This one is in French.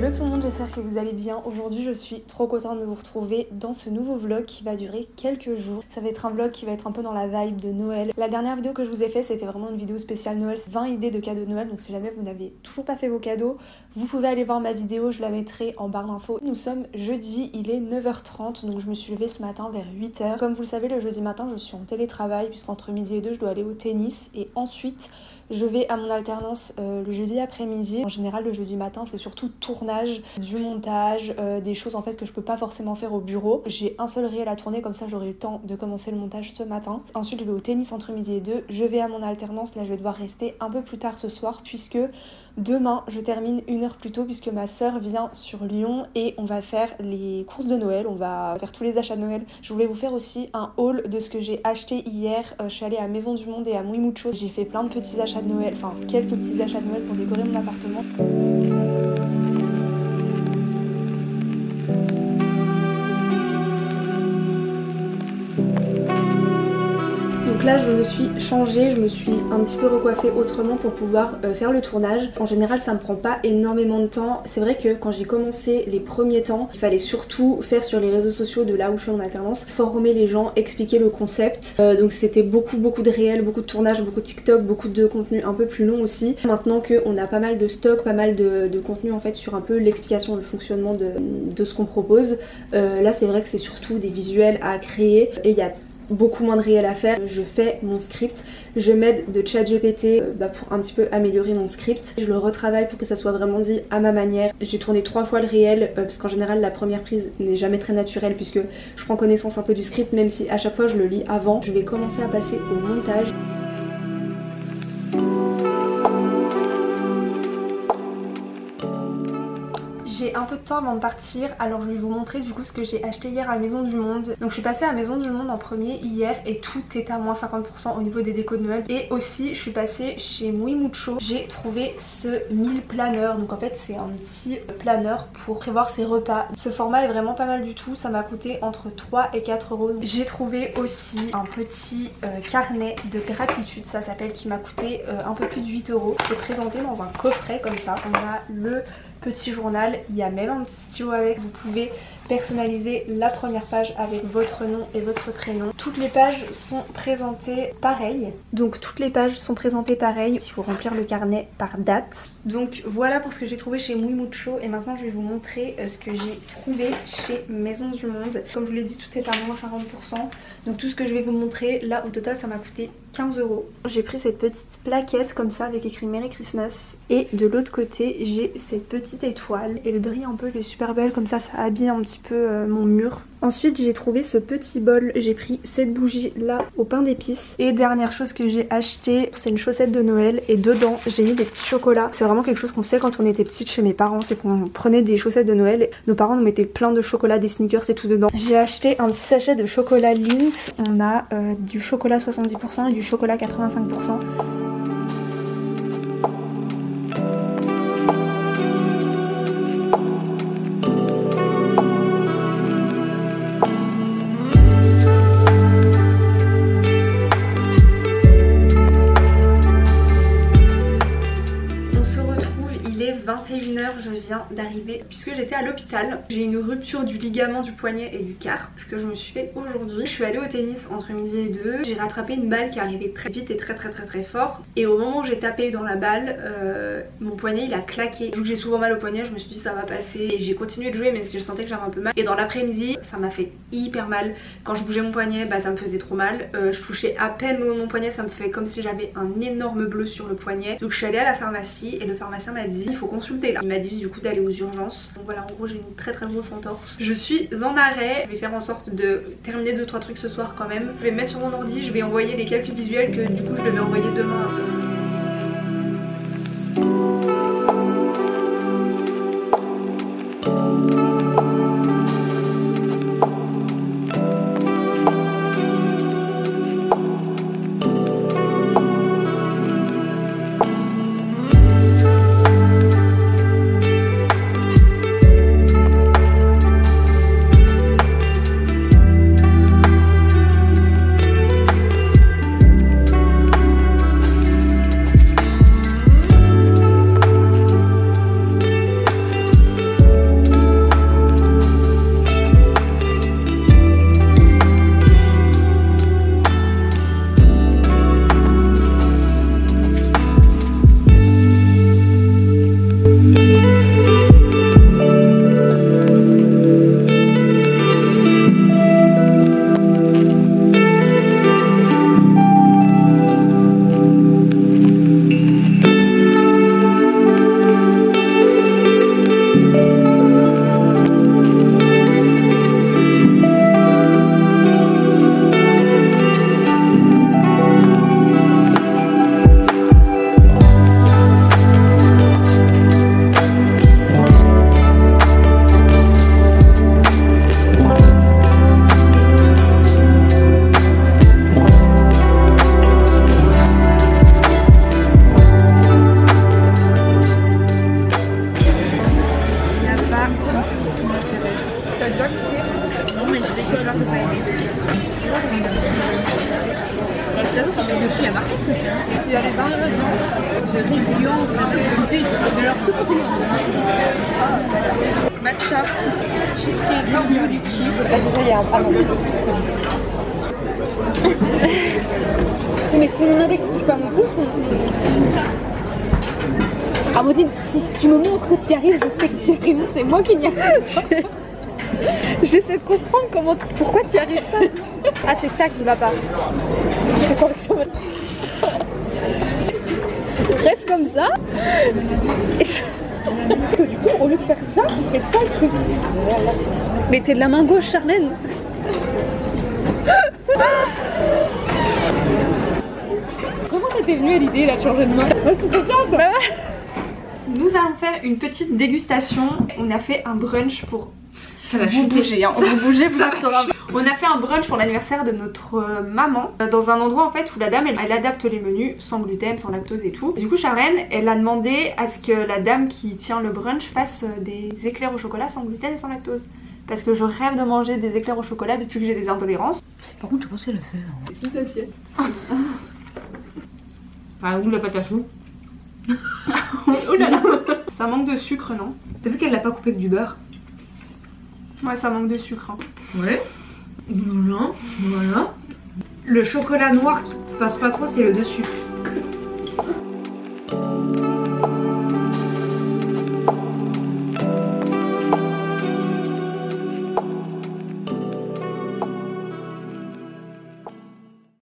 Hello tout le monde, j'espère que vous allez bien. Aujourd'hui je suis trop contente de vous retrouver dans ce nouveau vlog qui va durer quelques jours. Ça va être un vlog qui va être un peu dans la vibe de Noël. La dernière vidéo que je vous ai fait c'était vraiment une vidéo spéciale Noël, 20 idées de cadeaux de Noël. Donc si jamais vous n'avez toujours pas fait vos cadeaux, vous pouvez aller voir ma vidéo, je la mettrai en barre d'infos. Nous sommes jeudi, il est 9h30, donc je me suis levée ce matin vers 8h. Comme vous le savez, le jeudi matin je suis en télétravail puisqu'entre midi et 2 je dois aller au tennis et ensuite je vais à mon alternance le jeudi après-midi. En général le jeudi matin c'est surtout tournage, du montage, des choses en fait que je peux pas forcément faire au bureau. J'ai un seul réel à tourner, comme ça j'aurai le temps de commencer le montage ce matin. Ensuite je vais au tennis entre midi et 2, je vais à mon alternance, là je vais devoir rester un peu plus tard ce soir puisque demain je termine 1 heure plus tôt puisque ma soeur vient sur Lyon et on va faire les courses de Noël, on va faire tous les achats de Noël. Je voulais vous faire aussi un haul de ce que j'ai acheté hier. Je suis allée à Maison du Monde et à Muy Mucho. J'ai fait plein de petits achats de Noël, enfin quelques petits achats de Noël pour décorer mon appartement. Donc là je me suis changée, je me suis un petit peu recoiffée autrement pour pouvoir faire le tournage. En général ça me prend pas énormément de temps. C'est vrai que quand j'ai commencé les premiers temps, il fallait surtout faire sur les réseaux sociaux de là où je suis en alternance, former les gens, expliquer le concept. Donc c'était beaucoup de réels, beaucoup de tournage, beaucoup de TikTok, beaucoup de contenu un peu plus long aussi. Maintenant qu'on a pas mal de stock, pas mal de contenu en fait sur un peu l'explication, le fonctionnement de ce qu'on propose. Là c'est vrai que c'est surtout des visuels à créer et il y a beaucoup moins de réel à faire. Je fais mon script, je m'aide de ChatGPT pour un petit peu améliorer mon script. Je le retravaille pour que ça soit vraiment dit à ma manière. J'ai tourné 3 fois le réel parce qu'en général la première prise n'est jamais très naturelle puisque je prends connaissance un peu du script même si à chaque fois je le lis avant. Je vais commencer à passer au montage. J'ai un peu de temps avant de partir, alors je vais vous montrer du coup ce que j'ai acheté hier à Maison du Monde. Donc je suis passée à Maison du Monde en premier hier et tout était à moins 50% au niveau des décos de Noël. Et aussi je suis passée chez Muy Mucho. J'ai trouvé ce meal planner, donc en fait c'est un petit planner pour prévoir ses repas. Ce format est vraiment pas mal du tout, ça m'a coûté entre 3 et 4 euros. J'ai trouvé aussi un petit carnet de gratitude, ça s'appelle, qui m'a coûté un peu plus de 8 euros. C'est présenté dans un coffret comme ça, on a le petit journal, il y a même un petit stylo avec, vous pouvez personnaliser la première page avec votre nom et votre prénom. Toutes les pages sont présentées pareil. Donc toutes les pages sont présentées pareil. Il faut remplir le carnet par date. Donc voilà pour ce que j'ai trouvé chez Muy Mucho. Et maintenant je vais vous montrer ce que j'ai trouvé chez Maison du Monde. Comme je vous l'ai dit, tout est à moins 50%. Donc tout ce que je vais vous montrer, là au total ça m'a coûté 15 euros. J'ai pris cette petite plaquette comme ça avec écrit Merry Christmas. Et de l'autre côté j'ai cette petite étoile. Elle brille un peu, elle est super belle, comme ça ça habille un petit peu mon mur. Ensuite j'ai trouvé ce petit bol, j'ai pris cette bougie là au pain d'épices. Et dernière chose que j'ai acheté, c'est une chaussette de Noël et dedans j'ai mis des petits chocolats. C'est vraiment quelque chose qu'on faisait quand on était petite chez mes parents, c'est qu'on prenait des chaussettes de Noël, nos parents nous mettaient plein de chocolat, des sneakers et tout dedans. J'ai acheté un petit sachet de chocolat Lindt, on a du chocolat 70% et du chocolat 85%. Je viens d'arriver puisque j'étais à l'hôpital. J'ai une rupture du ligament du poignet et du carpe que je me suis fait aujourd'hui. Je suis allée au tennis entre midi et 2. J'ai rattrapé une balle qui arrivait très vite et très fort. Et au moment où j'ai tapé dans la balle, mon poignet il a claqué. Vu que j'ai souvent mal au poignet, je me suis dit ça va passer. Et j'ai continué de jouer même si je sentais que j'avais un peu mal. Et dans l'après-midi, ça m'a fait hyper mal. Quand je bougeais mon poignet, ça me faisait trop mal. Je touchais à peine mon poignet, ça me fait comme si j'avais un énorme bleu sur le poignet. Donc je suis allée à la pharmacie et le pharmacien m'a dit il faut consulter là. Il m'a dit du coup d'aller aux urgences. Donc voilà, en gros j'ai une très grosse entorse. Je suis en arrêt. Je vais faire en sorte de terminer 2-3 trucs ce soir quand même. Je vais me mettre sur mon ordi, je vais envoyer les quelques visuels que du coup je devais envoyer demain. tout pour rien. Matcha. Cheesecake, du litchi. Là déjà il y a un... Ah non, mais si mon index touche pas mon pouce, Ah Maudine, si tu me montres que tu y arrives, je sais que tu y arrives, c'est moi qui n'y arrive pas. J'essaie de comprendre pourquoi tu y arrives pas. Ah, c'est ça qui va pas. Je fais correction. Reste comme ça. Du coup, au lieu de faire ça, il fait ça le truc. Mais t'es de la main gauche, Charlène. Comment ça t'est venu l'idée là de changer de main? Nous allons faire une petite dégustation. On a fait un brunch pour... Ça va vous bouger, hein. On va bouger, vous êtes sur un... On a fait un brunch pour l'anniversaire de notre maman dans un endroit en fait où la dame elle adapte les menus sans gluten, sans lactose et tout. Du coup Charlène elle a demandé à ce que la dame qui tient le brunch fasse des éclairs au chocolat sans gluten et sans lactose. Parce que je rêve de manger des éclairs au chocolat depuis que j'ai des intolérances. Par contre, je pense qu'elle a fait. Des petites assiettes. Ça a le goût de la pâte à choux. Oh là là. Ça manque de sucre, non? T'as vu qu'elle l'a pas coupé avec du beurre? Ouais, ça manque de sucre. Hein. Ouais. Voilà. Le chocolat noir qui passe pas trop, c'est le dessus.